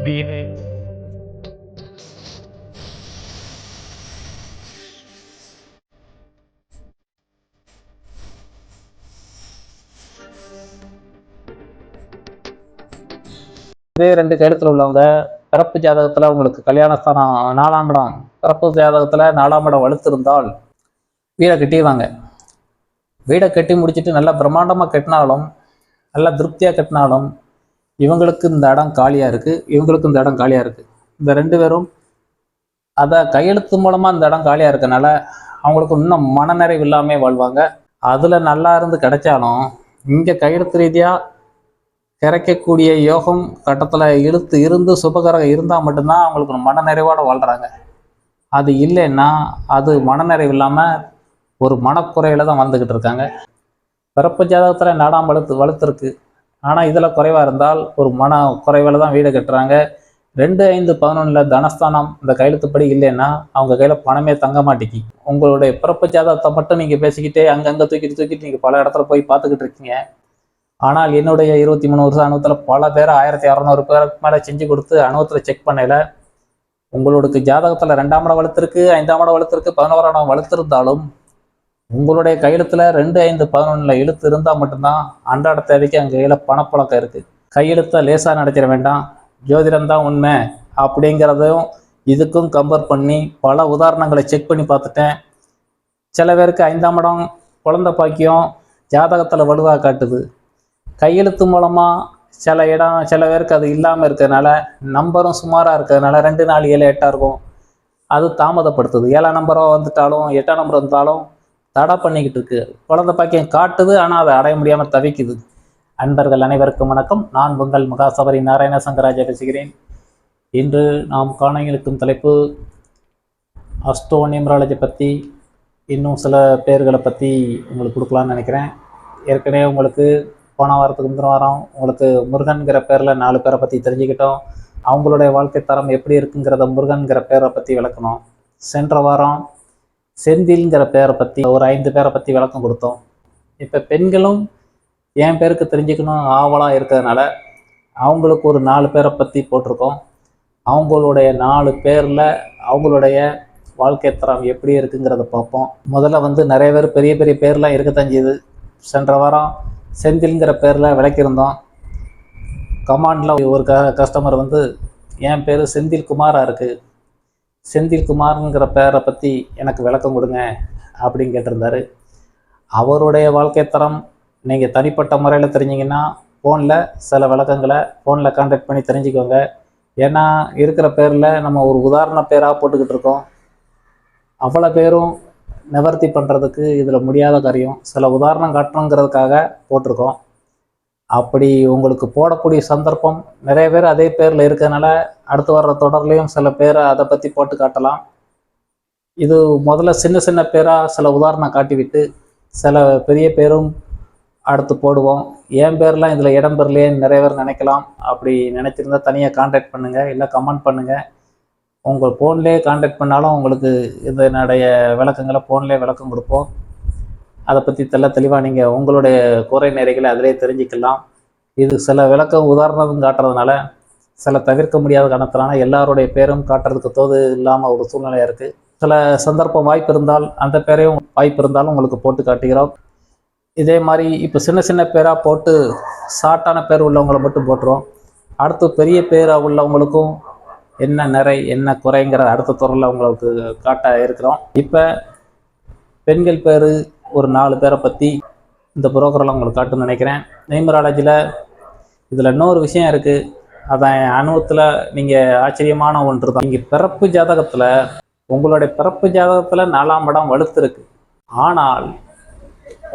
भी है। இதே ரெண்டு கையெழுத்துல உள்ளவங்க பிறப்பு ஜாதகத்துல உங்களுக்கு கல்யாணஸ்தானம் 4ஆம் இடம், பிறப்பு ஜாதகத்துல 4ஆம் இடம் வலுத்திருந்தால் வீடை கட்டிடுவாங்க. வீடை கட்டி முடிச்சுட்டு நல்லா பிரம்மாண்டமாக கட்டினாலும், நல்லா திருப்தியாக கட்டினாலும், இவங்களுக்கு இந்த இடம் காலியாக இருக்குது, இவங்களுக்கு இந்த இடம் காலியாக இருக்குது. இந்த ரெண்டு பேரும் அதை கையெழுத்து மூலமாக இந்த இடம் காலியாக இருக்கனால அவங்களுக்கு இன்னும் மனநிறைவு இல்லாமல் வாழ்வாங்க. அதில் நல்லா இருந்து கிடைச்சாலும் இங்கே கையெழுத்து ரீதியாக கிடைக்கக்கூடிய யோகம் கட்டத்தில் இழுத்து இருந்து சுபகரம் இருந்தால் மட்டும்தான் அவங்களுக்கு மனநிறைவோடு வாழ்கிறாங்க. அது இல்லைன்னா அது மனநிறைவு இல்லாமல் ஒரு மனக்குறையில் தான் வந்துக்கிட்டு இருக்காங்க. பிறப்பு ஜாதகத்தில் 4ஆம் வலுத்திருக்கு, ஆனால் இதில் குறைவாக இருந்தால் ஒரு மன குறைவில் தான் வீடு கட்டுறாங்க. 2, 5, 11 தனஸ்தானம் இந்த கையெழுத்துப்படி இல்லைன்னா அவங்க கையில் பணமே தங்க மாட்டேங்கி. உங்களுடைய பிறப்பு ஜாதகத்தை மட்டும் நீங்கள் பேசிக்கிட்டே அங்கங்கே தூக்கிட்டு நீங்கள் பல இடத்துல போய் பார்த்துக்கிட்டு இருக்கீங்க. ஆனால் என்னுடைய 23 வருஷம் அனுபவத்தில் பல பேர் 1600 பேருக்கு மேலே செஞ்சு கொடுத்து அனுபவத்தில் செக் பண்ணல, உங்களுக்கு ஜாதகத்தில் 2ஆம் இடம் வலுத்திருக்கு, 5ஆம் இடம் வலுத்திருக்கு, 11ஆம் இடம் வலுத்திருந்தாலும் உங்களுடைய கையெழுத்தில் 2, 5, 11 எழுத்து இருந்தால் மட்டும்தான் அன்றாட தேவைக்கு அங்கே கையில் பணப்பழக்கம் இருக்குது. கையெழுத்தை லேசாக நடத்திட வேண்டாம், ஜோதிடம் தான் உண்மை அப்படிங்கிறதையும் இதுக்கும் கம்பேர் பண்ணி பல உதாரணங்களை செக் பண்ணி பார்த்துட்டேன். சில பேருக்கு 5ஆம் இடம் குழந்தை பாக்கியம் ஜாதகத்தில் வலுவாக காட்டுது. கையெழுத்து மூலமாக சில பேருக்கு அது இல்லாமல் இருக்கிறதுனால, நம்பரும் சுமாராக இருக்கிறதுனால 2, 4, 7, 8 இருக்கும். அது தாமதப்படுத்துது. 7ஆம் நம்பரோ வந்துட்டாலும் 8ஆம் நம்பர் வந்தாலும் தடை பண்ணிக்கிட்டு இருக்கு. குழந்தை பாக்கியம் காட்டுது, ஆனால் அதை அடைய முடியாமல் தவிக்குது. அன்பர்கள் அனைவருக்கும் வணக்கம். நான் உங்கள் மகாசபரி நாராயண சங்கராஜா பேசுகிறேன். இன்று நாம் காண இருக்கும் தலைப்பு அஸ்ட்ரோ நியூமராலஜி பற்றி இன்னும் சில பேர்களை பற்றி உங்களுக்கு கொடுக்கலான்னு நினைக்கிறேன். ஏற்கனவே உங்களுக்கு போன வாரத்துக்கு முந்தின வாரம் உங்களுக்கு முருகன்கிற பேரில் 4 பேரை பற்றி தெரிஞ்சுக்கிட்டோம். அவங்களுடைய வாழ்க்கை தரம் எப்படி இருக்குங்கிறத முருகன்கிற பேரை பற்றி விளக்கணும். சென்ற வாரம் செந்தில்ங்கிற பேரை பற்றி ஒரு 5 பேரை பற்றி விளக்கம் கொடுத்தோம். இப்போ பெண்களும் என் பேருக்கு தெரிஞ்சுக்கணும் ஆவலாக இருக்கிறதுனால அவங்களுக்கு ஒரு 4 பேரை பற்றி போட்டிருக்கோம். அவங்களுடைய 4 பேரில் அவங்களுடைய வாழ்க்கை தரம் எப்படி இருக்குங்கிறத பார்ப்போம். முதல்ல நிறைய பேர் பெரிய பெரிய பேர்லாம் இருக்கத்தான் செய்யுது. சென்ற வாரம் செந்தில்ங்கிற பேரில் விளக்கியிருந்தோம். கமாண்டில் ஒரு கஸ்டமர் என் பேர் செந்தில் குமாராக இருக்குது, செந்தில் குமார்ங்கிற பேரை பற்றி எனக்கு விளக்கம் கொடுங்க அப்படின்னு கேட்டிருந்தாரு. அவருடைய வாழ்க்கை தரம் நீங்கள் தனிப்பட்ட முறையில் தெரிஞ்சிங்கன்னா ஃபோனில் சில விளக்கங்களை ஃபோனில் கான்டாக்ட் பண்ணி தெரிஞ்சுக்கோங்க. ஏன்னா இருக்கிற பேரில் நம்ம ஒரு உதாரண பேராக போட்டுக்கிட்டு இருக்கோம். அவ்வளோ பேரும் நிவர்த்தி பண்ணுறதுக்கு இதில் முடியாத காரியம். சில உதாரணம் காட்டணுங்கிறதுக்காக போட்டிருக்கோம். அப்படி உங்களுக்கு போடக்கூடிய சந்தர்ப்பம் நிறைய பேர் அதே பேரில் இருக்கிறதுனால அடுத்து வர்ற தொடர்லையும் சில பேரை அதை பற்றி போட்டு காட்டலாம். இது முதல்ல சின்ன சின்ன பேராக சில உதாரணம் காட்டிவிட்டு சில பெரிய பேரும் அடுத்து போடுவோம். என் பேர்லாம் இதில் இடம் பெறலையேன்னு நிறைய பேர் நினைக்கலாம். அப்படி நினச்சிருந்தா தனியாக கான்டாக்ட் பண்ணுங்கள், இல்லை கமெண்ட் பண்ணுங்கள். உங்கள் ஃபோன்லேயே கான்டாக்ட் பண்ணாலும் உங்களுக்கு இதனுடைய விளக்கங்களை ஃபோன்லேயே விளக்கம் கொடுப்போம். அதை பற்றி தெளிவாக நீங்கள் உங்களுடைய குறை நிறைகளை அதிலே தெரிஞ்சுக்கலாம். இது சில விளக்கம் உதாரணம் காட்டுறதுனால சில தவிர்க்க முடியாத காரணத்தினால எல்லாருடைய பேரும் காட்டுறதுக்கு தோது இல்லாமல் ஒரு சூழ்நிலையாக இருக்குது. சில சந்தர்ப்பம் வாய்ப்பு இருந்தால் அந்த பேரையும் வாய்ப்பு இருந்தாலும் உங்களுக்கு போட்டு காட்டுகிறோம். இதே மாதிரி இப்போ சின்ன சின்ன பேராக போட்டு ஷார்ட்டான பேர் உள்ளவங்களை மட்டும் போட்டுரும். அடுத்து பெரிய பேராக உள்ளவங்களுக்கும் என்ன நிறை என்ன குறைங்கிற அடுத்த துறையில் உங்களுக்கு காட்ட இருக்கிறோம். இப்போ பெண்கள் பேர் ஒரு 4 பேரை பற்றி இந்த புரோக்கரில் உங்களுக்கு காட்டுன்னு நினைக்கிறேன். நியூமராலஜியில் இதில் இன்னொரு விஷயம் இருக்குது. அதான் அனுபவத்தில் நீங்கள் ஆச்சரியமான ஒன்று தான். நீங்கள் பிறப்பு ஜாதகத்தில் உங்களுடைய பிறப்பு ஜாதகத்தில் 4ஆம் இடம் வலுத்திருக்கு, ஆனால்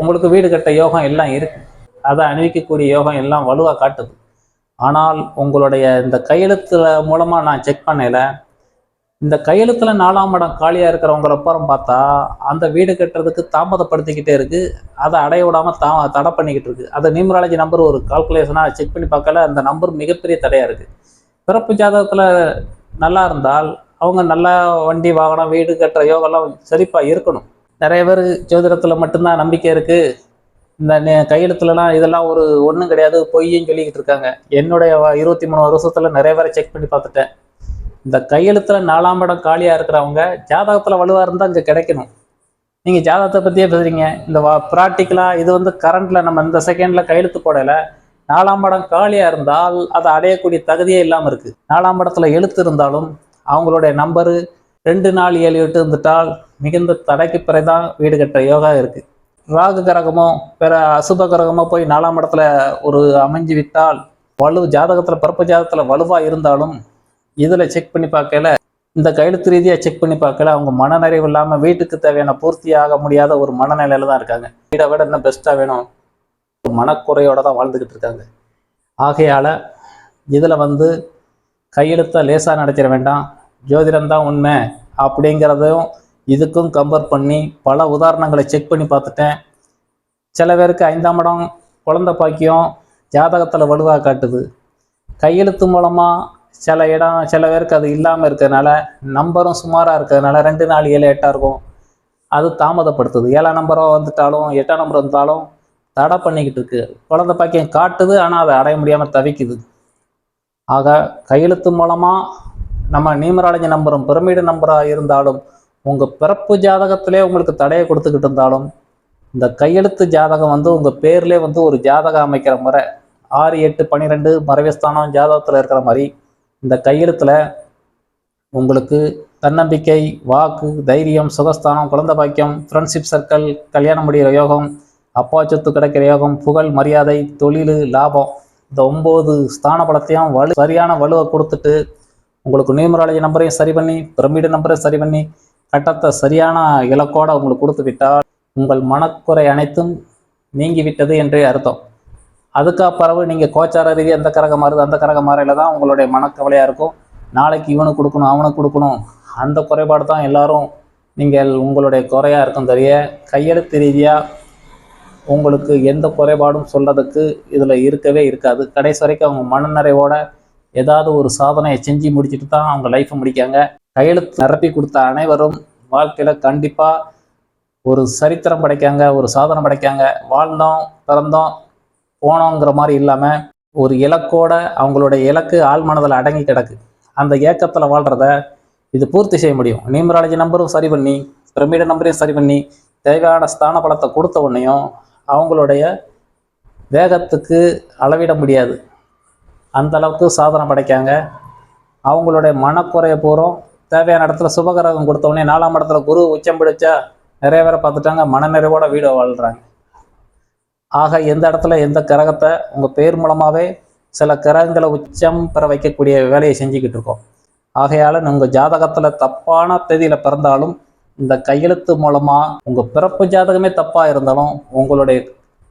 உங்களுக்கு வீடு கட்ட யோகம் எல்லாம் இருக்குது, அதை அணிவிக்கக்கூடிய யோகம் எல்லாம் வலுவாக காட்டுது. ஆனால் உங்களுடைய இந்த கையெழுத்துல மூலமாக நான் செக் பண்ணல, இந்த கையெழுத்தில் 4ஆம் இடம் காலியாக இருக்கிறவங்கள அப்புறம் பார்த்தா அந்த வீடு கட்டுறதுக்கு தாமதப்படுத்திக்கிட்டே இருக்குது. அதை அடைய விடாமல் தடை பண்ணிக்கிட்டு இருக்குது. அதை நியூமராலஜி நம்பர் ஒரு கால்குலேஷனாக செக் பண்ணி பார்க்கல, அந்த நம்பர் மிகப்பெரிய தடையாக இருக்குது. பிறப்பு ஜாதகத்தில் நல்லா இருந்தால் அவங்க நல்லா வண்டி வாகனம் வீடு கட்டுற யோகெல்லாம் செழிப்பாக இருக்கணும். நிறைய பேர் ஜோதிடத்தில் மட்டும்தான் நம்பிக்கை இருக்குது, இந்த கையெழுத்துலலாம் இதெல்லாம் ஒரு ஒன்றும் கிடையாது, பொய்ன்னு சொல்லிக்கிட்டு இருக்காங்க. என்னுடைய 23 வருஷத்துல நிறைய பேரை செக் பண்ணி பார்த்துட்டேன். இந்த கையெழுத்துல 4ஆம் இடம் காலியா இருக்கிறவங்க ஜாதகத்துல வலுவா இருந்தா இங்க கிடைக்கணும். நீங்க ஜாதகத்தை பத்தியே பேசுறீங்க. இந்த ப்ராக்டிக்கலா இது வந்து கரண்ட்ல நம்ம இந்த செகண்ட்ல கையெழுத்து போடல. 4ஆம் இடம் காலியா இருந்தால் அதை அடையக்கூடிய தகுதியே இல்லாம இருக்கு. 4ஆம் இடத்துல எழுத்து இருந்தாலும் அவங்களுடைய நம்பரு 2, 4, 7, 8 இருந்துட்டால் மிகுந்த தடைக்கு பிறகுதான் வீடு கட்டுற யோகா இருக்கு. ராகு கிரகமோ பிற அசுப கிரகமோ போய் 4ஆம் இடத்துல ஒரு அமைஞ்சு விட்டால் ஜாதகத்துல பிறப்பு ஜாதகத்துல வலுவா இருந்தாலும் இதுல செக் பண்ணி பார்க்கல, இந்த கையெழுத்து ரீதியா செக் பண்ணி பார்க்கல, அவங்க மனநிறைவு இல்லாம வீட்டுக்கு தேவையான பூர்த்தி ஆக முடியாத ஒரு மனநிலையில தான் இருக்காங்க. வீடை விட இன்னும் பெஸ்டா வேணும் ஒரு மனக்குறையோட தான் வாழ்ந்துகிட்டு இருக்காங்க. ஆகையால இதுல வந்து கையெழுத்த லேசா நினைச்சிட வேண்டாம். ஜோதிடம் தான் உண்மை அப்படிங்கிறதையும் இதுக்கும் கம்பேர் பண்ணி பல உதாரணங்களை செக் பண்ணி பார்த்துட்டேன். சில பேருக்கு 5ஆம் இடம் குழந்தை பாக்கியம் ஜாதகத்துல வலுவாக காட்டுது. கையெழுத்து மூலமா சில பேருக்கு அது இல்லாமல் இருக்கிறதுனால நம்பரும் சுமாராக இருக்கிறதுனால 2, 4, 7, 8 இருக்கும். அது தாமதப்படுத்துது. 7ஆம் நம்பரோ வந்துட்டாலும் 8ஆம் நம்பர் வந்தாலும் தடை பண்ணிக்கிட்டு இருக்கு. குழந்தை பாக்கியம் காட்டுது, ஆனால் அதை அடைய முடியாமல் தவிக்குது. ஆக கையெழுத்து மூலமா நம்ம நியூமராலஜி நம்பரும் பிரமிடு நம்பராக இருந்தாலும் உங்கள் பிறப்பு ஜாதகத்திலே உங்களுக்கு தடையை கொடுத்துக்கிட்டு இருந்தாலும் இந்த கையெழுத்து ஜாதகம் வந்து உங்கள் பேர்லேயே வந்து ஒரு ஜாதகம் அமைக்கிற முறை 6, 8, 12 மறைவஸ்தானம் ஜாதகத்தில் இருக்கிற மாதிரி இந்த கையெழுத்தில் உங்களுக்கு தன்னம்பிக்கை, வாக்கு, தைரியம், சுகஸ்தானம், குழந்தை பாக்கியம், ஃப்ரெண்ட்ஷிப் சர்க்கிள், கல்யாணம் முடிகிற யோகம், அப்பா சொத்து கிடைக்கிற யோகம், புகழ், மரியாதை, தொழில், லாபம், இந்த 9 ஸ்தான பலத்தையும் சரியான வலுவை கொடுத்துட்டு உங்களுக்கு நியூமராலஜி நம்பரையும் சரி பண்ணி பிரமிடு நம்பரையும் சரி பண்ணி கட்டத்தை சரியான இலக்கோடு உங்களுக்கு கொடுத்து விட்டால் உங்கள் மனக்குறை அனைத்தும் நீங்கி விட்டது என்றே அர்த்தம். அதுக்கு பிறகு நீங்கள் கோச்சார ரீதியாக எந்த கரகம் மாறுது அந்த கரகம் மாறையில் தான் உங்களுடைய மனக்கவலையாக இருக்கும். நாளைக்கு இவனுக்கு கொடுக்கணும் அவனுக்கு கொடுக்கணும் அந்த குறைபாடு தான் எல்லாரும் நீங்கள் உங்களுடைய குறையாக இருக்கும். தெரிய கையெழுத்து ரீதியாக உங்களுக்கு எந்த குறைபாடும் சொல்கிறதுக்கு இதில் இருக்கவே இருக்காது. கடைசி வரைக்கும் அவங்க மனநிறைவோட ஏதாவது ஒரு சாதனையை செஞ்சு முடிச்சுட்டு தான் அவங்க லைஃப்பை முடிக்காங்க. கையெழுத்து நிரப்பி கொடுத்த அனைவரும் வாழ்க்கையில் கண்டிப்பாக ஒரு சரித்திரம் படைக்காங்க, ஒரு சாதனை படைக்காங்க. வாழ்ந்தோம் பிறந்தோம் போனோங்கிற மாதிரி இல்லாமல் ஒரு இலக்கோட அவங்களுடைய இலக்கு ஆள் மனதில் அடங்கி கிடக்கு. அந்த ஏக்கத்தில் வாழ்கிறத இது பூர்த்தி செய்ய முடியும். நியூமராலஜி நம்பரும் சரி பண்ணி பிரமிடு நம்பரையும் சரி பண்ணி தேவையான ஸ்தான பலத்தை கொடுத்த உடனேயும் அவங்களுடைய வேகத்துக்கு அளவிட முடியாது. அந்த அளவுக்கு சாதனை படைக்காங்க. அவங்களுடைய மனக்குறைய பூரம் தேவையான இடத்துல சுபகிரகம் கொடுத்த உடனே 4ஆம் இடத்துல குரு உச்சம் பிடிச்சா நிறைய பேரை பார்த்துட்டாங்க, மனநிறைவோட வீடு வாழ்கிறாங்க. ஆக எந்த இடத்துல எந்த கிரகத்தை உங்கள் பேர் மூலமாகவே சில கிரகங்களை உச்சம் பெற வைக்கக்கூடிய வேலையை செஞ்சுக்கிட்டு இருக்கோம். ஆகையால் உங்கள் ஜாதகத்தில் தப்பான தேதியில் பிறந்தாலும் இந்த கையெழுத்து மூலமாக உங்கள் பிறப்பு ஜாதகமே தப்பாக இருந்தாலும் உங்களுடைய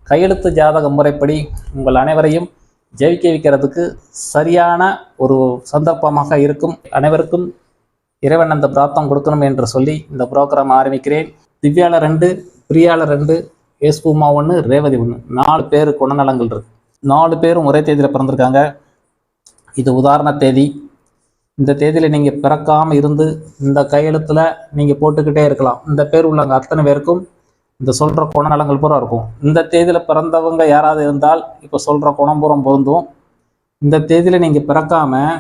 கையெழுத்து ஜாதக முறைப்படி உங்கள் அனைவரையும் ஜெயிக்க வைக்கிறதுக்கு சரியான ஒரு சந்தர்ப்பமாக இருக்கும். அனைவருக்கும் இறைவன் அந்த பிராப்தம் கொடுக்கணும் என்று சொல்லி இந்த ப்ரோக்ராம் ஆரம்பிக்கிறேன். திவ்யால 2, பிரியால 2, ஏஸ்பூமா 1, ரேவதி 1, 4 பேர் குணநலங்கள் இருக்கு. 4 பேரும் ஒரே தேதியில் பிறந்திருக்காங்க. இது உதாரண தேதி. இந்த தேதியில் நீங்கள் பிறக்காமல் இருந்து இந்த கையெழுத்தில் நீங்கள் போட்டுக்கிட்டே இருக்கலாம். இந்த பேர் உள்ளவங்க அத்தனை பேருக்கும் இந்த சொல்கிற குணநலங்கள் பூரா இருக்கும். இந்த தேதியில் பிறந்தவங்க யாராவது இருந்தால் இப்போ சொல்கிற குணம் பூரம் பொருந்தும். இந்த தேதியில் நீங்கள் பிறக்காமல்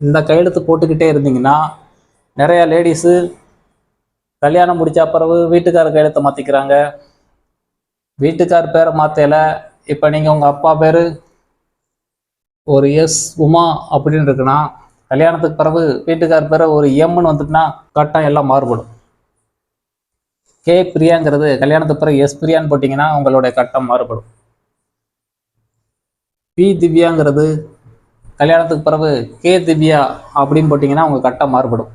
இந்த கையெழுத்து போட்டுக்கிட்டே இருந்தீங்கன்னா நிறையா லேடிஸு கல்யாணம் முடிச்ச பிறகு வீட்டுக்கார கையெழுத்தை மாற்றிக்கிறாங்க. வீட்டுக்கார் பேரை மாற்றல. இப்போ நீங்கள் உங்கள் அப்பா பேர் ஒரு எஸ் உமா அப்படின்னு இருக்குன்னா கல்யாணத்துக்கு பிறகு வீட்டுக்கார் பேரை ஒரு எம்னு வந்துட்டுனா கட்டம் எல்லாம் மாறுபடும். கே பிரியாங்கிறது கல்யாணத்துக்கு பிறகு எஸ் பிரியான்னு போட்டிங்கன்னா உங்களுடைய கட்டம் மாறுபடும். பி திவ்யாங்கிறது கல்யாணத்துக்கு பிறகு கே திவ்யா அப்படின்னு போட்டிங்கன்னா உங்கள் கட்டம் மாறுபடும்.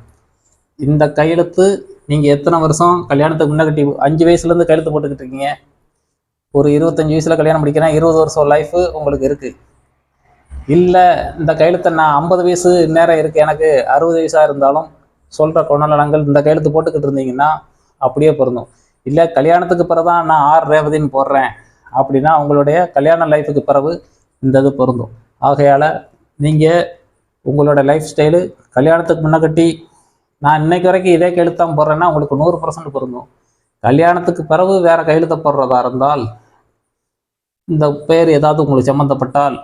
இந்த கையெழுத்து நீங்கள் எத்தனை வருஷம் கல்யாணத்துக்கு முன்னாடி 5 வயசுலேருந்து கையெழுத்து போட்டுக்கிட்டு இருக்கீங்க. ஒரு 25 வயசில் கல்யாணம் முடிக்கிறேன், 20 வருஷம் லைஃபு உங்களுக்கு இருக்குது. இல்லை இந்த கையெழுத்தை நான் 50 வயசு நேரம் இருக்குது, எனக்கு 60 வயசாக இருந்தாலும் சொல்கிற குணநலங்கள் இந்த கையெழுத்து போட்டுக்கிட்டு இருந்தீங்கன்னா அப்படியே பொருந்தும். இல்லை கல்யாணத்துக்கு பிறகு தான் நான் ஆர் ரேவதின்னு போடுறேன் அப்படின்னா உங்களுடைய கல்யாண லைஃபுக்கு பிறகு இந்த இது பொருந்தும். ஆகையால் நீங்கள் உங்களோட லைஃப் ஸ்டைலு கல்யாணத்துக்கு முன்னக்கட்டி நான் இன்னைக்கு வரைக்கும் இதே கையெழுத்தான் போடுறேன்னா உங்களுக்கு 100% பொருந்தும். கல்யாணத்துக்கு பிறகு வேறு கையெழுத்த போடுறதா இருந்தால் இந்த பேர் ஏதாவது உங்களுக்கு சம்மந்தப்பட்டால்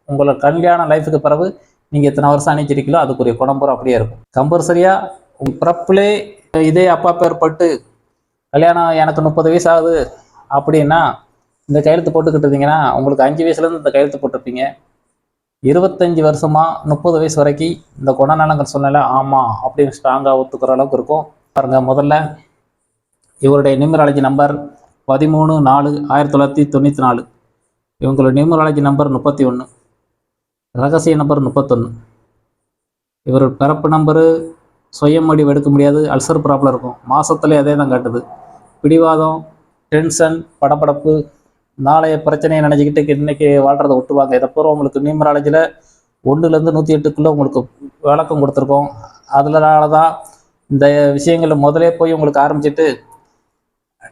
உங்களோட கல்யாண லைஃபுக்கு பிறகு நீங்கள் எத்தனை வருஷம் அணிஞ்சிருக்கீங்களோ அதுக்குரிய குணம்புறம் அப்படியே இருக்கும். கம்பல்சரியாக உங்கள் பிறப்பிலே இதே அப்பா பேர் பட்டு கல்யாணம் எனக்கு 30 வயசு ஆகுது அப்படின்னா இந்த கையெழுத்து போட்டுக்கிட்டு இருந்தீங்கன்னா உங்களுக்கு 5 வயசுலேருந்து இந்த கையெழுத்து போட்டிருப்பீங்க. 25 வருஷமா 30 வயசு வரைக்கும் இந்த குணநலங்கள் சொன்னால ஆமாம் அப்படின்னு ஸ்ட்ராங்காக ஒத்துக்கிற அளவுக்கு இருக்கும். பாருங்க, முதல்ல இவருடைய நியூமராலஜி நம்பர் 13/4/1994. இவங்களோட நியூமராலஜி நம்பர் 31, ரகசிய நம்பர் 31. இவர் பிறப்பு நம்பரு சுயம் முடிவு எடுக்க முடியாது, அல்சர் ப்ராப்ளம் இருக்கும். மாதத்துலேயே அதே தான் காட்டுது. பிடிவாதம், டென்ஷன், படப்படப்பு, நாளைய பிரச்சனையை நினச்சிக்கிட்டு இன்றைக்கி வாழ்கிறத விட்டுவாங்க. இதை பூரா உங்களுக்கு நியூமராலஜியில் 1லேருந்து 108க்குள்ளே உங்களுக்கு விளக்கம் கொடுத்துருக்கோம். அதனால தான் இந்த விஷயங்களை முதலே போய் உங்களுக்கு ஆரம்பிச்சுட்டு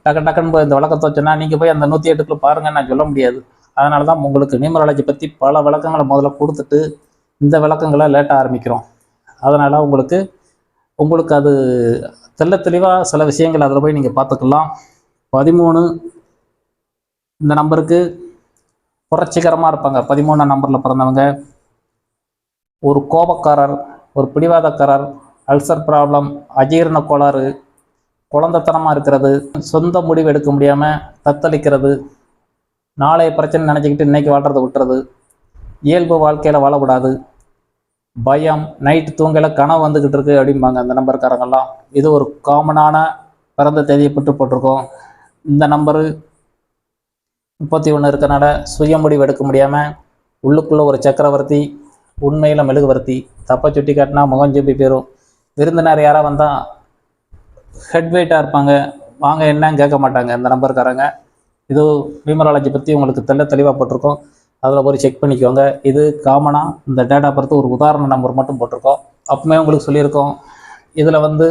டக்குன்னு போய் இந்த விளக்கத்தை வச்சோன்னா நீங்கள் போய் அந்த 108க்குள்ளே பாருங்கன்னு நான் சொல்ல முடியாது. அதனால தான் உங்களுக்கு நியூமராலஜி பற்றி பல விளக்கங்களை முதல்ல கொடுத்துட்டு இந்த விளக்கங்களை லேட்டாக ஆரம்பிக்கிறோம். அதனால் உங்களுக்கு அது தெளிவாக சில விஷயங்கள் அதில் போய் நீங்கள் பார்த்துக்கலாம். 13 இந்த நம்பருக்கு புரட்சிகரமாக இருப்பாங்க. 13ஆம் நம்பரில் பிறந்தவங்க ஒரு கோபக்காரர், ஒரு பிடிவாதக்காரர், அல்சர் ப்ராப்ளம், அஜீரண கோளாறு, குழந்தைத்தனமாக இருக்கிறது, சொந்த முடிவு எடுக்க முடியாமல் தத்தளிக்கிறது, நாளைய பிரச்சனை நினச்சிக்கிட்டு இன்றைக்கி வாழ்கிறத விட்டுறது, இயல்பு வாழ்க்கையில் வாழக்கூடாது, பயம், நைட்டு தூங்கலை கனவு வந்துக்கிட்டு இருக்குது அப்படிம்பாங்க அந்த நம்பருக்காரங்கெல்லாம். இது ஒரு காமனான பிறந்த தேதியை போட்டிருக்கோம். இந்த நம்பரு 31 இருக்கிறனால சுய முடிவு எடுக்க முடியாமல் உள்ளுக்குள்ளே ஒரு சக்கரவர்த்தி, உண்மையில் மெழுகுவர்த்தி, தப்பை சுட்டி காட்டினா முகஞ்செப்பி போயிடும். விருந்தினர் யாராக வந்தால் ஹெட் வெயிட்டாக இருப்பாங்க, வாங்க என்னன்னு கேட்க மாட்டாங்க இந்த நம்பருக்காரங்க. இது நியூமராலஜி பற்றி உங்களுக்கு தெளிவாக போட்டிருக்கோம். அதில் போய் செக் பண்ணிக்கோங்க. இது காமனாக இந்த டேட்டா பொறுத்து ஒரு உதாரண நம்பர் மட்டும் போட்டிருக்கோம். அப்பவுமே உங்களுக்கு சொல்லியிருக்கோம். இதில் 6,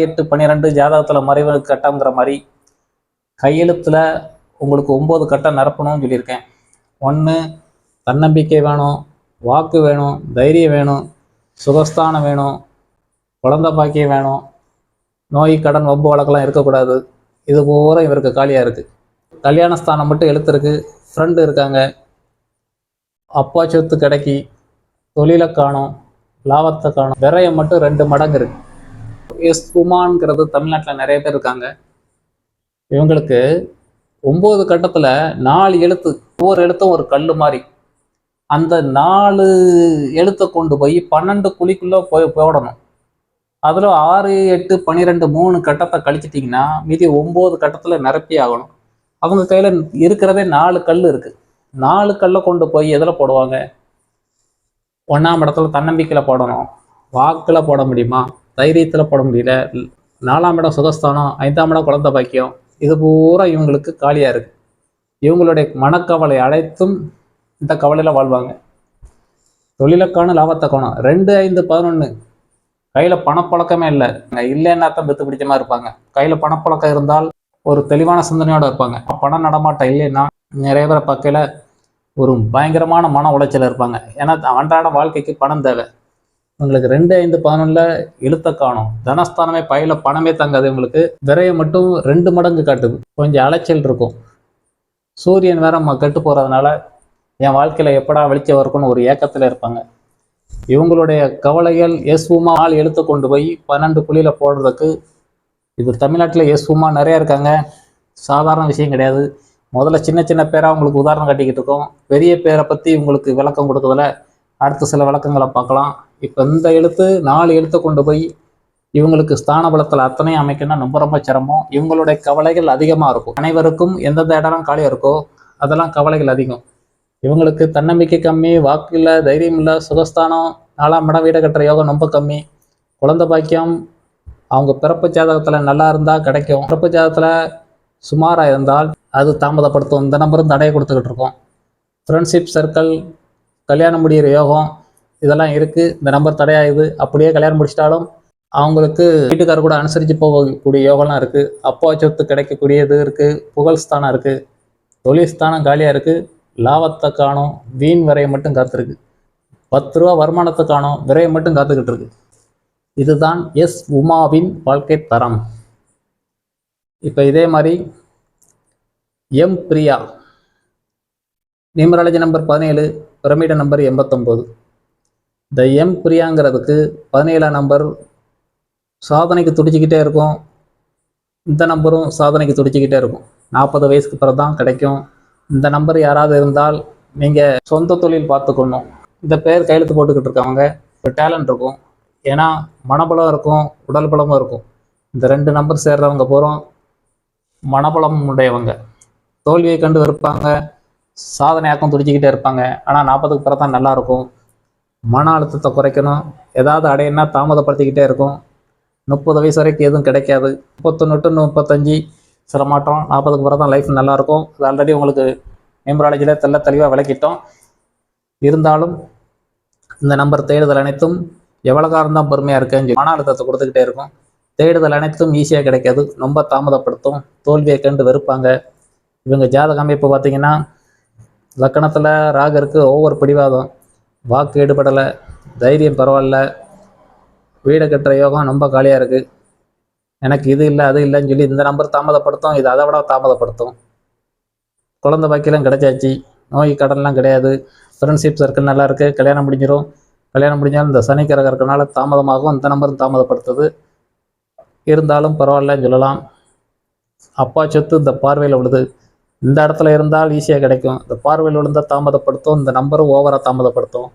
8, 12 ஜாதகத்தில் மறைவு கட்டங்கிற மாதிரி கையெழுத்தில் உங்களுக்கு 9 கட்டம் நிரப்பணும்னு சொல்லியிருக்கேன். 1 தன்னம்பிக்கை வேணும், வாக்கு வேணும், தைரியம் வேணும், சுகஸ்தானம் வேணும், குழந்தை பாக்கியம் வேணும், நோய் கடன் வம்பு வழக்கெல்லாம் இருக்கக்கூடாது. இது பூரா இவருக்கு காலியாக இருக்குது. கல்யாணஸ்தானம் மட்டும் எழுத்துருக்கு, ஃப்ரெண்டு இருக்காங்க, அப்பா சொத்து கிடைக்கி, தொழிலை காணும், லாபத்தை காணும், விரயம் மட்டும் 2 மடங்கு இருக்கு. எஸ் உமான்ங்கிறது தமிழ்நாட்டில் நிறைய பேர் இருக்காங்க. இவங்களுக்கு 9 கட்டத்தில் 4 எழுத்து, ஒவ்வொரு எழுத்தும் ஒரு கல் மாதிரி. அந்த 4 எழுத்தை கொண்டு போய் 12 குழிக்குள்ளே போடணும். அதில் 6, 8, 12 3 கட்டத்தை கழிச்சிட்டிங்கன்னா மீதி 9 கட்டத்தில் நிரப்பி ஆகணும். அவங்க கையில் இருக்கிறதே 4 கல் இருக்குது. 4 கல்லை கொண்டு போய் எதில் போடுவாங்க? 1ஆம் இடத்துல தன்னம்பிக்கையில் போடணும், வாக்கில் போட முடியுமா, தைரியத்தில் போட முடியல, 4ஆம் இடம் சுகஸ்தானம், 5ஆம் இடம் குழந்தை பாக்கியம். இது பூரா இவங்களுக்கு காலியாக இருக்குது. இவங்களுடைய மனக்கவலை அனைத்தும் இந்த கவலையில் வாழ்வாங்க. தொழிலுக்கான லாபத்தை காணும். 2, 5, 11 கையில் பணப்பழக்கமே இல்லைன்னா தான் பெற்று பிடிச்சமாக இருப்பாங்க. கையில் பணப்பழக்கம் இருந்தால் ஒரு தெளிவான சிந்தனையோடு இருப்பாங்க. பணம் நடமாட்டம் இல்லைன்னா நிறைய பேரை பார்க்கையில் ஒரு பயங்கரமான மன உளைச்சல் இருப்பாங்க. ஏன்னா அன்றாட வாழ்க்கைக்கு பணம் தேவை. உங்களுக்கு 2, 5, 11 எழுத்த காணும். தனஸ்தானமே பையில பணமே தங்காது. உங்களுக்கு விரையை மட்டும் 2 மடங்கு காட்டுது. கொஞ்சம் அலைச்சல் இருக்கும். சூரியன் வேற கெட்டு போகிறதுனால என் வாழ்க்கையில் எப்படா வெளிச்சம் இருக்குன்னு ஒரு ஏக்கத்தில் இருப்பாங்க. இவங்களுடைய கவலைகள் எஸ்வுமா 4 எழுத்து கொண்டு போய் 12 குழியில் போடுறதுக்கு இது தமிழ்நாட்டில் எஸ்வுமா நிறையா இருக்காங்க. சாதாரண விஷயம் கிடையாது. முதல்ல சின்ன சின்ன பேராக உங்களுக்கு உதாரணம் காட்டிக்கிட்டு இருக்கோம். பெரிய பேரை பற்றி உங்களுக்கு விளக்கம் கொடுக்குறதுல அடுத்த சில விளக்கங்களை பார்க்கலாம். இப்போ இந்த எழுத்து 4 எழுத்தை கொண்டு போய் இவங்களுக்கு ஸ்தான பலத்தில் அத்தனையும் அமைக்கணும்னா ரொம்ப சிரமம். இவங்களுடைய கவலைகள் அதிகமாக இருக்கும். அனைவருக்கும் எந்தெந்த இடம் காலியாக இருக்கோ அதெல்லாம் கவலைகள் அதிகம். இவங்களுக்கு தன்னம்பிக்கை கம்மி, வாக்கு இல்லை, தைரியம் இல்லை, சுகஸ்தானம், 4ஆம் இடம் வீடு கட்டுற யோகம் ரொம்ப கம்மி, குழந்தை பாக்கியம் அவங்க பிறப்பு ஜாதகத்தில் நல்லா இருந்தால் கிடைக்கும். பிறப்பு ஜாதகத்தில் சுமாராக இருந்தால் அது தாமதப்படுத்தும். இந்த நம்பரும் தடையை கொடுத்துக்கிட்டு இருக்கோம். ஃப்ரெண்ட்ஷிப் சர்க்கிள், கல்யாணம் முடிகிற யோகம் இதெல்லாம் இருக்குது. இந்த நம்பர் தடையாகுது. அப்படியே கல்யாணம் முடிச்சிட்டாலும் அவங்களுக்கு வீட்டுக்காரர் கூட அனுசரித்து போகக்கூடிய யோகம்லாம் இருக்குது. அப்பா சொத்து கிடைக்கக்கூடியது இருக்குது. புகழ் ஸ்தானம் இருக்குது. தொழில் ஸ்தானம் காலியாக இருக்குது. லாபத்தை காணும், வீண் விரையை மட்டும் காத்திருக்கு. 10 ரூபா வருமானத்தை காணும், விரையை மட்டும் காத்துக்கிட்டு இருக்கு. இதுதான் எஸ் உமாவின் வாழ்க்கை தரம். இப்போ இதே மாதிரி M Priya numerology number 17, pyramid number 89. இந்த எம் பிரியாங்கிறதுக்கு 17ஆம் நம்பர் சாதனைக்கு துடிச்சிக்கிட்டே இருக்கும். இந்த நம்பரும் சாதனைக்கு துடிச்சிக்கிட்டே இருக்கும். 40 வயசுக்கு பிறகு தான் கிடைக்கும். இந்த நம்பர் யாராவது இருந்தால் நீங்கள் சொந்த தொழில் பார்த்துக்கணும். இந்த பேர் கையெழுத்து போட்டுக்கிட்டு இருக்கவங்க ஒரு டேலண்ட் இருக்கும். ஏன்னா மனபலம் இருக்கும், உடல் பலமும் இருக்கும். இந்த 2 நம்பர் சேர்றவங்க பூரா மனபலம் உடையவங்க. தோல்வியை கண்டு இருப்பாங்க, சாதனையாக்கம் துடிச்சிக்கிட்டே இருப்பாங்க. ஆனால் 40க்கு பிறகு தான் நல்லாயிருக்கும். மன அழுத்தத்தை குறைக்கணும், ஏதாவது அடையினா தாமதப்படுத்திக்கிட்டே இருக்கும். 30 வயசு வரைக்கும் எதுவும் கிடைக்காது. 31 to 35 சில மாற்றம். 40க்கு பிறகு தான் லைஃப் நல்லாயிருக்கும். அது ஆல்ரெடி உங்களுக்கு நியூமராலஜியில் தெளிவாக விளக்கிட்டோம். இருந்தாலும் இந்த நம்பர் தேடுதல் அனைத்தும் எவ்வளோ காரம் தான் பொறுமையாக இருக்குன்னு மன அழுத்தத்தை கொடுத்துக்கிட்டே இருக்கும். தேடுதல் அனைத்தும் ஈஸியாக கிடைக்காது, ரொம்ப தாமதப்படுத்தும். தோல்வியை கண்டு வெறுப்பாங்க. இவங்க ஜாதக அமைப்பு பார்த்திங்கன்னா லக்கணத்தில் ராகு இருக்குது, ஒவ்வொரு பிடிவாதம், வாக்கு ஈடுபடலை, தைரியம் பரவாயில்ல, வீடு கட்டுற யோகம் ரொம்ப காலியாக இருக்குது. எனக்கு இது இல்லை அது இல்லைன்னு சொல்லி இந்த நம்பர் தாமதப்படுத்தும், இது அதை விட தாமதப்படுத்தும். குழந்தை பாக்கியெல்லாம் கிடைச்சாச்சு, நோய் கடன்லாம் கிடையாது, ஃப்ரெண்ட்ஷிப் சர்க்கிள் நல்லா இருக்குது, கல்யாணம் முடிஞ்சிடும். கல்யாணம் முடிஞ்சாலும் இந்த சனிக்கிழமை இருக்கிறனால தாமதமாகும். இந்த நம்பரும் தாமதப்படுத்துது. இருந்தாலும் பரவாயில்லன்னு சொல்லலாம். அப்பா சொத்து இந்த பார்வையில் விழுது. இந்த இடத்துல இருந்தால் ஈஸியாக கிடைக்கும். இந்த பார்வையில் விழுந்தால் தாமதப்படுத்தும். இந்த நம்பரும் ஓவராக தாமதப்படுத்தும்.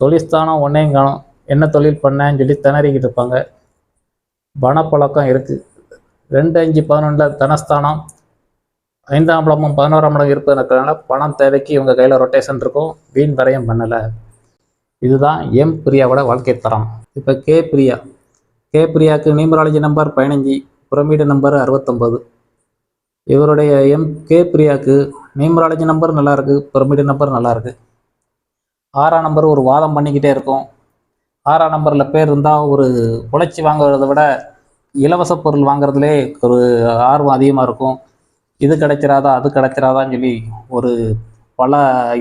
தொழில்ஸ்தானம் ஒன்றையும் காணும். என்ன தொழில் பண்ணேன்னு சொல்லி திணறிக்கிட்டு இருப்பாங்க. பணப்பழக்கம் இருக்குது. 2, 5, 11 தனஸ்தானம், 5ஆம் இடமும் 11ஆம் இடம் இருப்பதற்கான பணம் தேவைக்கு இவங்க கையில் ரொட்டேஷன் இருக்கும். வீண் வரையும் பண்ணலை. இதுதான் எம் பிரியாவோட வாழ்க்கை தரம். இப்போ கே பிரியாவுக்கு நியூமராலஜி நம்பர் 15, பிரமிடு நம்பர் 69. இவருடைய கே பிரியாவுக்கு நியூமராலஜி நம்பர் நல்லாயிருக்கு, பிரமிடு நம்பர் நல்லாயிருக்கு. 6ஆம் நம்பர் ஒரு வாதம் பண்ணிக்கிட்டே இருக்கும். 6ஆம் நம்பரில் பேர் இருந்தால் ஒரு உழைச்சி வாங்குறத விட இலவச பொருள் வாங்குறதுலே ஒரு ஆர்வம் அதிகமாக இருக்கும். இது கிடைச்சிடாதா அது கிடைச்சிடாதான்னு சொல்லி ஒரு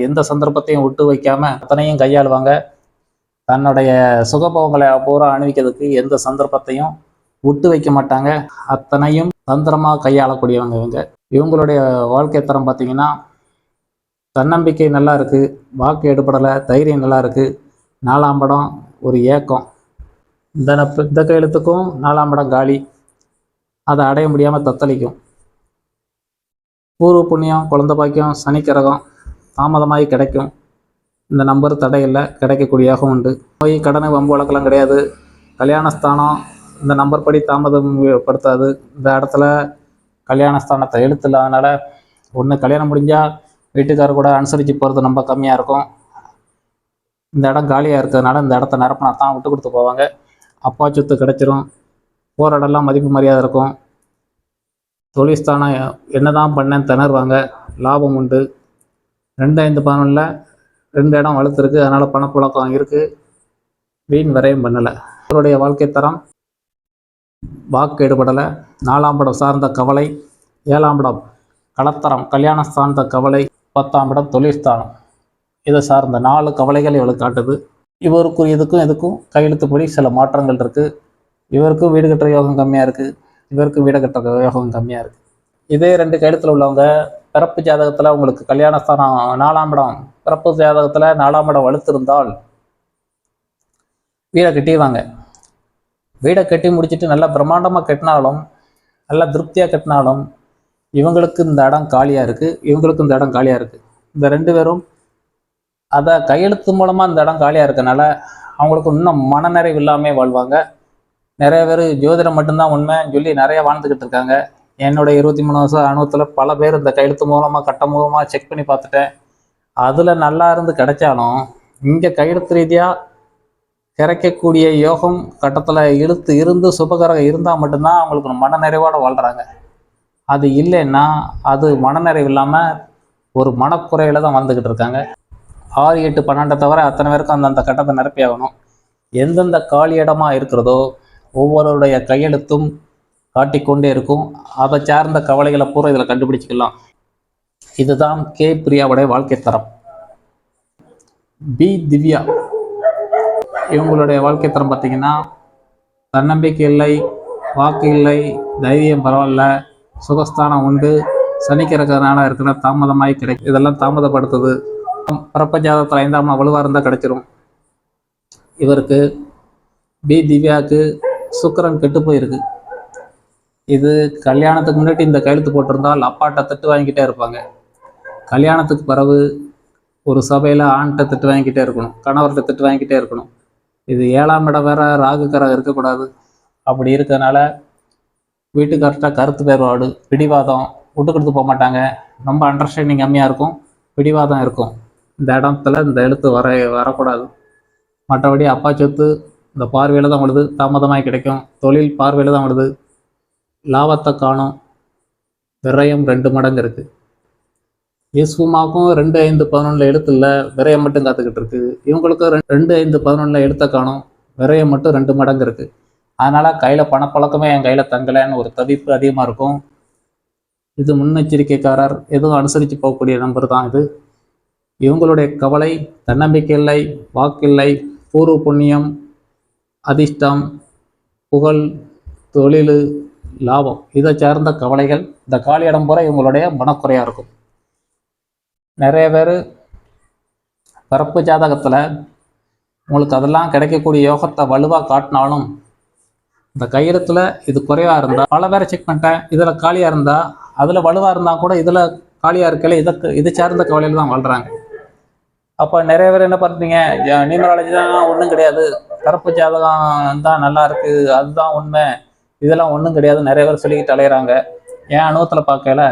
எந்த சந்தர்ப்பத்தையும் விட்டு வைக்காமல் அத்தனையும் கையாளுவாங்க. தன்னுடைய சுகபோகங்களை பூரா அணிவிக்கிறதுக்கு எந்த சந்தர்ப்பத்தையும் விட்டு வைக்க மாட்டாங்க. அத்தனையும் தந்திரமாக கையாளக்கூடியவங்க இவங்களுடைய வாழ்க்கை தரம் பார்த்திங்கன்னா தன்னம்பிக்கை நல்லா இருக்குது, வாக்கு எடுபடலை, தைரியம் நல்லா இருக்குது. 4ஆம் இடம் ஒரு ஏக்கம். இந்த கையெழுத்துக்கும் 4ஆம் இடம் காலி, அதை அடைய முடியாமல் தத்தளிக்கும். பூர்வ புண்ணியம், குழந்தை பாக்கியம், சனிக்கிரகம் தாமதமாகி கிடைக்கும். இந்த நம்பர் தடையில்லை, கிடைக்கக்கூடிய யோகம் உண்டு. நோய் கடன் வம்பு வழக்கெல்லாம் கிடையாது. கல்யாணஸ்தானம் இந்த நம்பர் படி தாமதம் படுத்தாது. இந்த இடத்துல கல்யாணஸ்தானத்தை எழுத்து இல்லாதனால ஒன்று கல்யாணம் முடிஞ்சால் வீட்டுக்காரர் கூட அனுசரித்து போகிறது ரொம்ப கம்மியாக இருக்கும். இந்த இடம் காலியாக இருக்கிறதுனால இந்த இடத்த நிரப்பினா தான் விட்டு கொடுத்து போவாங்க. அப்பா சொத்து கிடைச்சிரும். போகிற இடம்லாம் மதிப்பு மரியாதை இருக்கும். தொழில்ஸ்தானம் என்ன தான் பண்ணேன்னு திணறுவாங்க, லாபம் உண்டு. 2, 5, 11 2 இடம் வளர்த்துருக்கு, அதனால் பணப்புழக்கம் இருக்குது. வீண் வரையும் பண்ணலை. அவருடைய வாழ்க்கை தரம் வாக்கு எடுபடலை, 4ஆம் இடம் சார்ந்த கவலை, 7ஆம் இடம் கலத்தரம் கல்யாண சார்ந்த கவலை, 10ஆம் இடம் தொழில்ஸ்தானம் இதை சார்ந்த 4 கவலைகள் இவளுக்கு காட்டுது. இவருக்கு இதுக்கும் கையெழுத்துப்படி சில மாற்றங்கள் இருக்குது. இவருக்கும் வீடு கட்டுற யோகம் கம்மியாக இருக்குது, இவருக்கும் வீடு கட்டுற யோகம் கம்மியாக இருக்குது. இதே 2 கையெழுத்தில் உள்ளவங்க பிறப்பு ஜாதகத்தில் உங்களுக்கு கல்யாணஸ்தானம் 4ஆம் இடம், பிறப்பு ஜாதகத்தில் 4ஆம் இடம் வலுத்திருந்தால் வீடை கட்டிடுவாங்க. வீடை கட்டி முடிச்சுட்டு நல்லா பிரம்மாண்டமாக கட்டினாலும், நல்லா திருப்தியாக கட்டினாலும் இவங்களுக்கு இந்த இடம் காலியாக இருக்குது, இவங்களுக்கும் இந்த இடம் காலியாக இருக்குது. இந்த 2 பேரும் அதை கையெழுத்து மூலமாக இந்த இடம் காலியாக இருக்கனால அவங்களுக்கு இன்னும் மனநிறைவு இல்லாமல் வாழ்வாங்க. நிறைய பேர் ஜோதிடம் மட்டும்தான் உண்மைன்னு சொல்லி நிறைய வாழ்ந்துக்கிட்டு இருக்காங்க. என்னுடைய 23 வருஷம் அனுபவத்தில் பல பேர் இந்த கையெழுத்து மூலமாக கட்டம் மூலமாக செக் பண்ணி பார்த்துட்டேன். அதில் நல்லா இருந்து கிடைச்சாலும் இங்கே கையெழுத்து ரீதியாக கிடைக்கக்கூடிய யோகம் கட்டத்தில் இழுத்து இருந்து சுபகரம் இருந்தால் மட்டும்தான் அவங்களுக்கு மனநிறைவோடு வாழ்கிறாங்க. அது இல்லைன்னா அது மனநிறைவு இல்லாமல் ஒரு மனக்குறையில் தான் வாழ்ந்துக்கிட்டு இருக்காங்க. 6, 8, 12 தவிர அத்தனை பேருக்கும் அந்தந்த கட்டத்தை நிரப்பி ஆகணும். எந்தெந்த காலி இடமா இருக்கிறதோ ஒவ்வொருடைய கையெழுத்தும் காட்டிக்கொண்டே இருக்கும். அதை சார்ந்த கவலைகளை பூரா இதில் கண்டுபிடிச்சிக்கலாம். இதுதான் கே பிரியாவுடைய வாழ்க்கை தரம். பி திவ்யா இவங்களுடைய வாழ்க்கை தரம் பார்த்திங்கன்னா தன்னம்பிக்கை இல்லை, வாக்கு இல்லை, தைரியம் பரவாயில்ல, சுகஸ்தானம் உண்டு, சனிக்கிழக்கனால இருக்கிற தாமதமாகி கிடைக்கும். இதெல்லாம் தாமதப்படுத்துது. பிறப்பு ஜாதகத்தில் 5ஆம் இடம் வலுவாக இருந்தால் கிடைச்சிரும். இவருக்கு பி திவ்யாவுக்கு சுக்கிரன் கெட்டு போயிருக்கு. இது கல்யாணத்துக்கு முன்னாடி இந்த கையெழுத்து போட்டிருந்தால் அப்பாட்ட திட்டு வாங்கிக்கிட்டே இருப்பாங்க. கல்யாணத்துக்கு பிறகு ஒரு சபையில் ஆண்கிட்ட திட்டு வாங்கிக்கிட்டே இருக்கணும், கணவர்கிட்ட திட்டு வாங்கிக்கிட்டே இருக்கணும். இது 7ஆம் இடம் வேற ராகுக்கரம் இருக்கக்கூடாது. அப்படி இருக்கிறதுனால வீட்டுக்கார்ட்ட கருத்து வேறுபாடு, பிடிவாதம், விட்டு கொடுத்து போக மாட்டாங்க. ரொம்ப அண்டர்ஸ்டாண்டிங் கம்மியாக இருக்கும், பிடிவாதம் இருக்கும். இந்த இடத்துல இந்த எழுத்து வரக்கூடாது. மற்றபடி அப்பா சொத்து இந்த பார்வையில் தான் விழுது, தாமதமாக கிடைக்கும். தொழில் பார்வையில் தான் விழுது, லாபத்தை காணும். விரயம் 2 மடங்கு இருக்குது. யேசுமாவுக்கும் 2, 5, 11 எழுத்து இல்லை, விரயம் மட்டும் காத்துக்கிட்டு இருக்கு. இவங்களுக்கும் 2, 5, 11 எழுத்தை காணும், விரயம் மட்டும் 2 மடங்கு இருக்குது. அதனால் கையில் பணப்பழக்கமே என் கையில் தங்கலைன்னு ஒரு தவிப்பு அதிகமாக இருக்கும். இது முன்னெச்சரிக்கைக்காரர், எதுவும் அனுசரித்து போகக்கூடிய நம்பர் தான் இது. இவங்களுடைய கவலை தன்னம்பிக்கை இல்லை, வாக்கில்லை, பூர்வ புண்ணியம், அதிர்ஷ்டம், புகழ், தொழில், லாபம், இதை சார்ந்த கவலைகள். இந்த காலி இடம் போகிற இவங்களுடைய மனக்குறையாக இருக்கும். நிறைய பேர் பிறப்பு ஜாதகத்தில் உங்களுக்கு அதெல்லாம் கிடைக்கக்கூடிய யோகத்தை வலுவாக காட்டினாலும் இந்த கையெழுத்தில் இது குறைவாக இருந்தால், பல பேரை செக் பண்ணிட்டேன், இதில் காலியாக இருந்தால், அதில் வலுவாக இருந்தால் கூட இதில் காலியாக இருக்கல, இது சார்ந்த கவலையில் தான் வாழ்கிறாங்க. அப்போ நிறைய பேர் என்ன பண்ணுறீங்க, நியூமராலஜி தான் ஒன்றும் கிடையாது, பிறப்பு ஜாதகம் தான் நல்லா இருக்குது, அதுதான் உண்மை, இதெல்லாம் ஒன்றும் கிடையாது நிறைய பேர் சொல்லிக்கிட்டு அலையிறாங்க. என் அனுபவத்தில் பார்க்கல,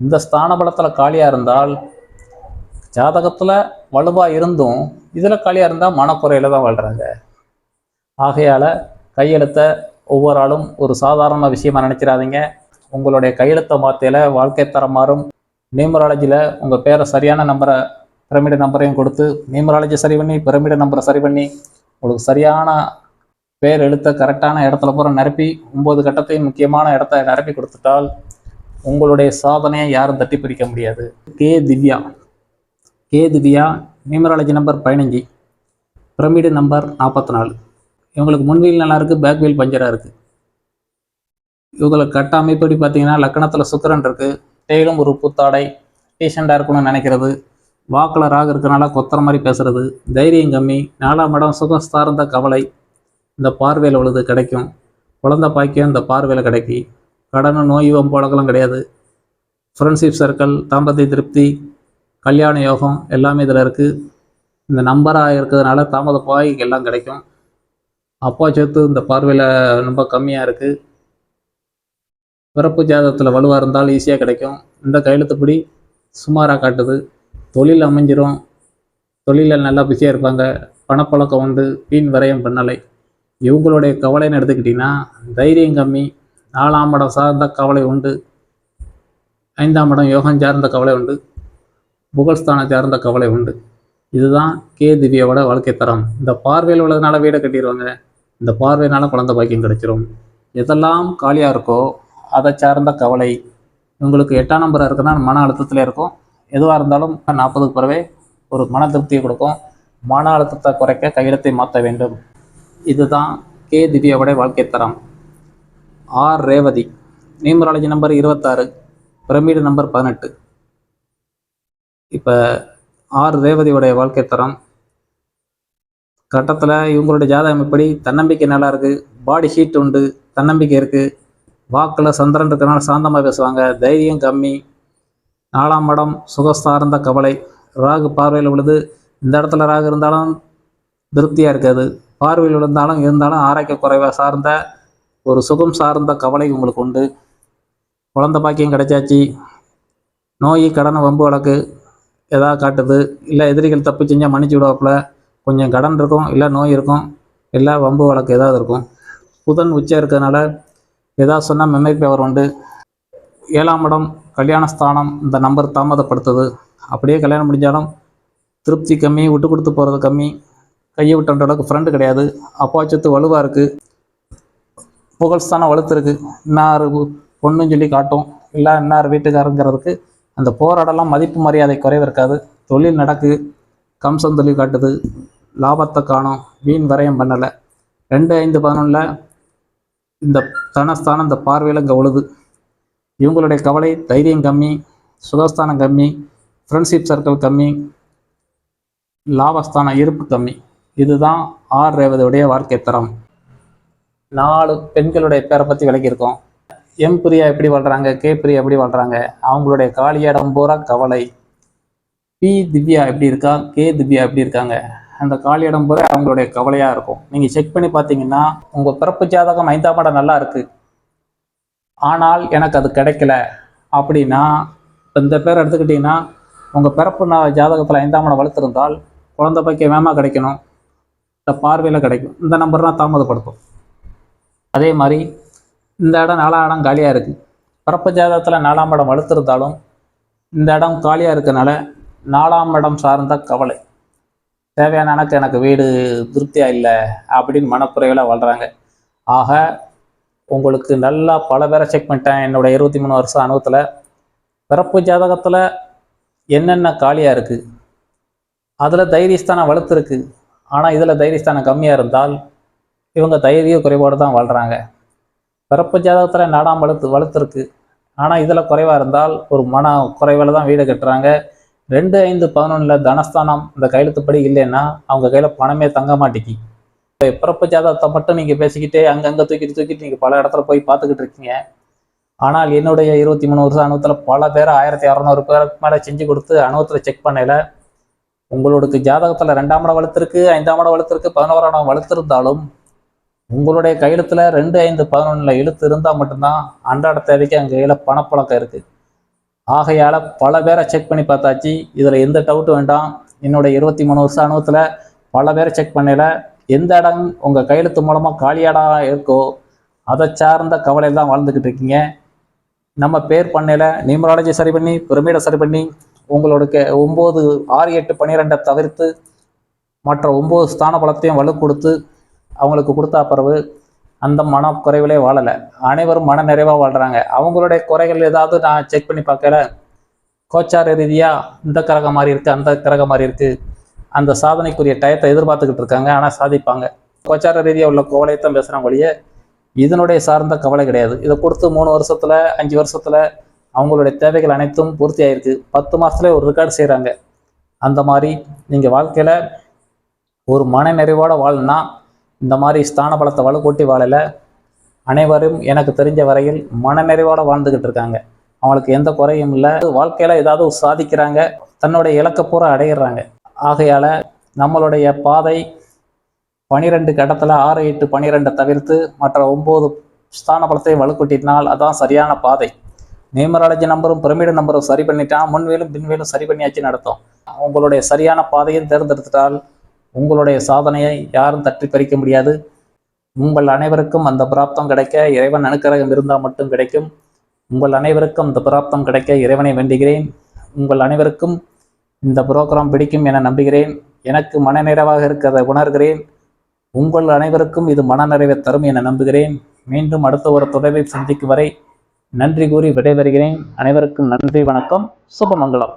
இந்த ஸ்தான பலத்தில் காலியாக இருந்தால், ஜாதகத்தில் வலுவாக இருந்தும் இதில் காலியாக இருந்தால் மனக்குறையில் தான் வாழ்கிறாங்க. ஆகையால் கையெழுத்தை ஒவ்வொரு ஆளும் ஒரு சாதாரண விஷயமா நினச்சிடாதீங்க. உங்களுடைய கையெழுத்தை மாற்றையில் வாழ்க்கை தரம் மாறும். நியூமராலஜியில் உங்கள் பேரை சரியான நம்பரை, பிரமிடு நம்பரையும் கொடுத்து, நியூமராலஜி சரி பண்ணி, பிரமிடு நம்பரை சரி பண்ணி, உங்களுக்கு சரியான பேர் எழுத்த கரெக்டான இடத்துல பூரா நிரப்பி 9 கட்டத்தையும் முக்கியமான இடத்த நிரப்பி கொடுத்துட்டால் உங்களுடைய சாதனையை யாரும் தட்டி பிடிக்க முடியாது. K Divya numerology number 15, pyramid number 44. இவங்களுக்கு முன்வீல் நல்லா இருக்குது, பேக் வீல் பஞ்சராக இருக்குது. இவங்களுக்கு கட்ட அமைப்படி பார்த்தீங்கன்னா லக்கணத்தில் சுக்கிரன் இருக்குது, டெய்லும் ஒரு புத்தாடை, டீசெண்டாக இருக்கணும்னு நினைக்கிறது, வாக்கில் ராகு இருக்கிறனால கொத்துற மாதிரி பேசுகிறது, தைரியம் கம்மி, 4ஆம் இடம் சுகம் சார்ந்த கவலை இந்த பார்வையில் உள்ளது கிடைக்கும். குழந்தை பாக்கியம் இந்த பார்வையில் கிடைக்கி. கடன், நோய், வம்பழக்கெல்லாம் கிடையாது. ஃப்ரெண்ட்ஷிப் சர்க்கிள், தாம்பத்திய திருப்தி, கல்யாண யோகம் எல்லாமே இதில் இருக்குது. இந்த நம்பராக இருக்கிறதுனால தாமத பாய் எல்லாம் கிடைக்கும். அப்பா சொத்து இந்த பார்வையில் ரொம்ப கம்மியாக இருக்குது. பிறப்பு ஜாதகத்தில் வலுவாக இருந்தால் ஈஸியாக கிடைக்கும். இந்த கையெழுத்துப்படி சுமாராக காட்டுது. தொழில் அமைஞ்சிரும், தொழிலில் நல்லா பிஸியாக இருப்பாங்க, பணப்பழக்கம் உண்டு, வீண் விரயம் பண்ணலை. இவங்களுடைய கவலைன்னு எடுத்துக்கிட்டிங்கன்னா தைரியம் கம்மி, 4ஆம் இடம் சார்ந்த கவலை உண்டு, 5ஆம் இடம் யோகம் சார்ந்த கவலை உண்டு, புகழ்ஸ்தானம் சார்ந்த கவலை உண்டு. இதுதான் கே திவ்யாவோட வாழ்க்கை தரம். இந்த பார்வையில் உள்ளதுனால வீடை கட்டிடுவாங்க, இந்த பார்வையினால குழந்தை பாக்கியம் கிடைச்சிரும். எதெல்லாம் காலியாக இருக்கோ அதை சார்ந்த கவலை. உங்களுக்கு 8ஆம் நம்பராக இருக்குன்னா மன அழுத்தத்தில் இருக்கும். எதுவாக இருந்தாலும் 40க்கு பிறவே ஒரு மன திருப்தியை கொடுக்கும். மன அழுத்தத்தை குறைக்க கையெழுத்தை மாற்ற வேண்டும். இதுதான் கே திவ்யாவோட வாழ்க்கை தரம். R Revathi numerology number 26, pyramid number 18. இப்போ ஆர் ரேவதியோடைய வாழ்க்கை தரம் கட்டத்தில் இவங்களுடைய ஜாதகம் எப்படி தன்னம்பிக்கை நல்லா இருக்குது, பாடி ஹீட் உண்டு, தன்னம்பிக்கை இருக்குது, வாக்கில் சந்திரன் இருக்கிறனால சாந்தமாக பேசுவாங்க, தைரியம் கம்மி, 4ஆம் இடம் சுகசார்ந்த கவலை, ராகு பார்வையில் விழுது. இந்த இடத்துல ராகு இருந்தாலும் திருப்தியாக இருக்காது, பார்வையில் இருந்தாலும் ஆரோக்கிய குறைவாக சார்ந்த ஒரு சுகம் சார்ந்த கவலை உங்களுக்கு உண்டு. குழந்தை பாக்கியம் கிடைச்சாச்சு, நோய், கடன், வம்பு வழக்கு எதாவது காட்டுது, இல்லை எதிரிகள் தப்பு செஞ்சால் மன்னிச்சு விடுவாப்புல, கொஞ்சம் கடன் இருக்கும், இல்லை நோய் இருக்கும், இல்லை வம்பு வழக்கு ஏதாவது இருக்கும். புதன் உச்சம் இருக்கிறதுனால ஏதாவது சொன்னால் மெமரி பவர் உண்டு. 7ஆம் இடம் கல்யாணஸ்தானம் இந்த நம்பர் தாமதப்படுத்துது. அப்படியே கல்யாணம் முடிஞ்சாலும் திருப்தி கம்மி, விட்டு கொடுத்து போகிறது கம்மி, கையை விட்டுன்ற அளவுக்கு ஃப்ரெண்டு கிடையாது. அப்பா சொத்து வலுவாக இருக்குது, புகழ்ஸ்தானம் வலுத்துருக்கு, இன்னார் பொண்ணுன்னு சொல்லி காட்டும், இல்லை இன்னார் வீட்டுக்காரங்கிறதுக்கு அந்த போராடலாம் மதிப்பு மரியாதை குறைவு இருக்காது. தொழில் நடக்கு, கம்சம் தொழில் காட்டுது, லாபத்தை காணும், வீண் விரயம் பண்ணலை. 2, 5, 11 இந்த தனஸ்தானம் இந்த பார்வையில் இங்கே உழுது. இவங்களுடைய கவலை தைரியம் கம்மி, சுகஸ்தானம் கம்மி, ஃப்ரெண்ட்ஷிப் சர்க்கிள் கம்மி, லாபஸ்தான இருப்பு கம்மி. இதுதான் ஆர் ரேவதியுடைய வாழ்க்கை தரம். 4 பெண்களுடைய பேரை பற்றி விளக்கியிருக்கோம். எம் பிரியா எப்படி வாழ்கிறாங்க, கே பிரியா எப்படி வாழ்கிறாங்க, அவங்களுடைய காலியிடம் பூரா கவலை. பி திவ்யா எப்படி இருக்கா, கே திவ்யா எப்படி இருக்காங்க, அந்த காலியிடம் பூரா அவங்களுடைய கவலையாக இருக்கும். நீங்கள் செக் பண்ணி பார்த்தீங்கன்னா உங்கள் பிறப்பு ஜாதகம் 5ஆம் இடம் நல்லா இருக்குது, ஆனால் எனக்கு அது கிடைக்கல அப்படின்னா, இந்த பேர் எடுத்துக்கிட்டிங்கன்னா உங்கள் பிறப்பு ஜாதகத்தில் 5ஆம் இடம் வளர்த்துருந்தால் குழந்தை பாக்கியம் வேகமாக கிடைக்கணும், இந்த பார்வையில் கிடைக்கும். இந்த நம்பர் தான் தாமதப்படுத்தும். அதே மாதிரி இந்த இடம் 4ஆம் இடம் காலியாக இருக்குது. பிறப்பு ஜாதகத்தில் 4ஆம் இடம் வளர்த்துருந்தாலும் இந்த இடம் காலியாக இருக்கனால 4ஆம் இடம் சார்ந்த கவலை. தேவையான எனக்கு வீடு திருப்தியாக இல்லை அப்படின்னு மனக்குறைவில் வாழ்கிறாங்க. ஆக உங்களுக்கு நல்லா பல பேரை செக் பண்ணிட்டேன் என்னோட 23 வருஷம் அனுபவத்தில். பிறப்பு ஜாதகத்தில் என்னென்ன காலியாக இருக்குது, அதில் தைரியஸ்தானம் வலுத்துருக்கு, ஆனால் இதில் தைரியஸ்தானம் கம்மியாக இருந்தால் இவங்க தைரிய குறைபாடு தான் வாழ்கிறாங்க. பிறப்பு ஜாதகத்தில் 4ஆம் வலுத்துருக்கு, ஆனால் இதில் குறைவாக இருந்தால் ஒரு மன குறைவில் தான் வீடு கட்டுறாங்க. 2, 5, 11 தனஸ்தானம் இந்த கையெழுத்துப்படி இல்லைன்னா அவங்க கையில் பணமே தங்க மாட்டேங்கி. பிறப்பு ஜாதகத்தை மட்டும் நீங்கள் பேசிக்கிட்டே அங்கங்கே தூக்கிட்டு நீங்கள் பல இடத்துல போய் பார்த்துக்கிட்டு இருக்கீங்க. ஆனால் என்னுடைய 23 வருஷம் அனுபவத்தில் பல பேரை 1600 பேருக்கு மேலே செஞ்சு கொடுத்து அனுபவத்தில் செக் பண்ணல. உங்களுக்கு ஜாதகத்தில் 2ஆம் இடம் வலுத்திருக்கு, 5ஆம் இடம் வலுத்திருக்கு, 11ஆம் இடம் வலுத்திருந்தாலும் உங்களுடைய கையெழுத்தில் 2, 5, 11 எழுத்து இருந்தால் மட்டும்தான் அன்றாட தேவைக்கு அங்கே கையில் பணப்பழக்கம் இருக்குது. ஆகையால் பல பேரை செக் பண்ணி பார்த்தாச்சு, இதில் எந்த டவுட்டும் வேண்டாம். என்னுடைய 23 வருஷம் அனுபவத்தில் பல பேரை செக் பண்ணல. எந்த இடம் உங்கள் கையெழுத்து மூலமாக காலியாடாக இருக்கோ அதை சார்ந்த கவலையில் தான் வாழ்ந்துக்கிட்டு இருக்கீங்க. நம்ம பேர் பண்ணல நியூமராலஜி சரி பண்ணி பிரமிடை சரி பண்ணி உங்களோட 9, 6, 8, 12 தவிர்த்து மற்ற 9 ஸ்தான பலத்தையும் வலு கொடுத்து அவங்களுக்கு கொடுத்தா பிறகு அந்த மனக்குறைவிலே வாழலை. அனைவரும் மன நிறைவாக வாழ்கிறாங்க. அவங்களுடைய குறைகள் ஏதாவது நான் செக் பண்ணி பார்க்கல, கோச்சார ரீதியாக இந்த கிரகம் மாதிரி இருக்குது, அந்த கிரகம் மாதிரி இருக்குது, அந்த சாதனைக்குரிய டயத்தை எதிர்பார்த்துக்கிட்டு இருக்காங்க, ஆனால் சாதிப்பாங்க. கோச்சார ரீதியாக உள்ள கவலையத்தான் பேசுகிறாங்க ஒழிய இதனுடைய சார்ந்த கவலை கிடையாது. இதை கொடுத்து 3 வருஷத்தில் 5 வருஷத்தில் அவங்களுடைய தேவைகள் அனைத்தும் பூர்த்தி ஆகிருக்கு. 10 மாதத்துல ஒரு ரெக்கார்டு செய்கிறாங்க. அந்த மாதிரி நீங்கள் வாழ்க்கையில் ஒரு மன நிறைவோடு வாழணும்னா இந்த மாதிரி ஸ்தான பலத்தை வலு கூட்டி வாழலை. அனைவரும் எனக்கு தெரிஞ்ச வரையில் மன நிறைவோடு வாழ்ந்துக்கிட்டு இருக்காங்க. அவங்களுக்கு எந்த குறையும் இல்லை. வாழ்க்கையில் ஏதாவது சாதிக்கிறாங்க, தன்னுடைய இலக்கை பூரா அடையிறாங்க. ஆகையால் நம்மளுடைய பாதை 12 இடத்துல 6, 8, 12 தவிர்த்து மற்ற 9 ஸ்தான பலத்தையும் வலுக்கூட்டினால் அதான் சரியான பாதை. நியூமராலஜி நம்பரும் பிரமிடு நம்பரும் சரி பண்ணிட்டால் முன்வேலும் பின்வேலும் சரி பண்ணியாச்சு நடத்தும். உங்களுடைய சரியான பாதையும் தேர்ந்தெடுத்துட்டால் உங்களுடைய சாதனையை யாரும் தட்டி பறிக்க முடியாது. உங்கள் அனைவருக்கும் அந்த பிராப்தம் கிடைக்க இறைவன் அனுக்கிரகம் இருந்தால் மட்டும் கிடைக்கும். உங்கள் அனைவருக்கும் அந்த பிராப்தம் கிடைக்க இறைவனை வேண்டுகிறேன். உங்கள் அனைவருக்கும் இந்த புரோகிராம் பிடிக்கும் என நம்புகிறேன். எனக்கு மனநிறைவாக இருக்கிறதை உணர்கிறேன். உங்கள் அனைவருக்கும் இது மனநிறைவை தரும் என நம்புகிறேன். மீண்டும் அடுத்த ஒரு தொடரை சந்திக்கும் வரை நன்றி கூறி விடைபெறுகிறேன். அனைவருக்கும் நன்றி, வணக்கம், சுபமங்கலம்.